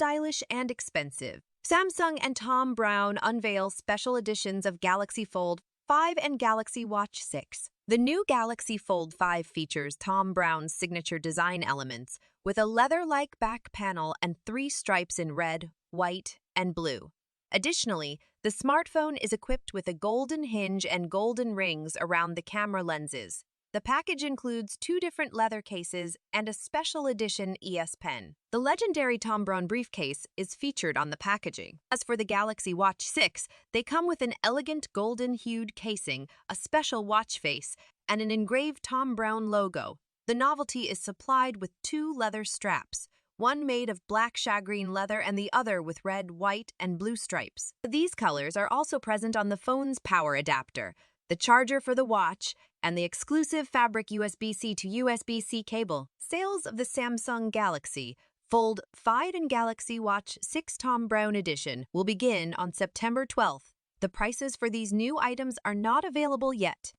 stylish and expensive. Samsung and Thom Browne unveil special editions of Galaxy Fold 5 and Galaxy Watch 6. The new Galaxy Fold 5 features Thom Browne's signature design elements with a leather-like back panel and 3 stripes in red, white, and blue. Additionally, the smartphone is equipped with a golden hinge and golden rings around the camera lenses. The package includes 2 different leather cases and a special edition ES Pen. The legendary Thom Browne briefcase is featured on the packaging. As for the Galaxy Watch 6, they come with an elegant golden-hued casing, a special watch face, and an engraved Thom Browne logo. The novelty is supplied with 2 leather straps, one made of black shagreen leather and the other with red, white, and blue stripes. These colors are also present on the phone's power adapter, the charger for the watch, and the exclusive fabric USB-C to USB-C cable. Sales of the Samsung Galaxy Fold 5 and Galaxy Watch 6 Thom Browne Edition will begin on September 12th. The prices for these new items are not available yet.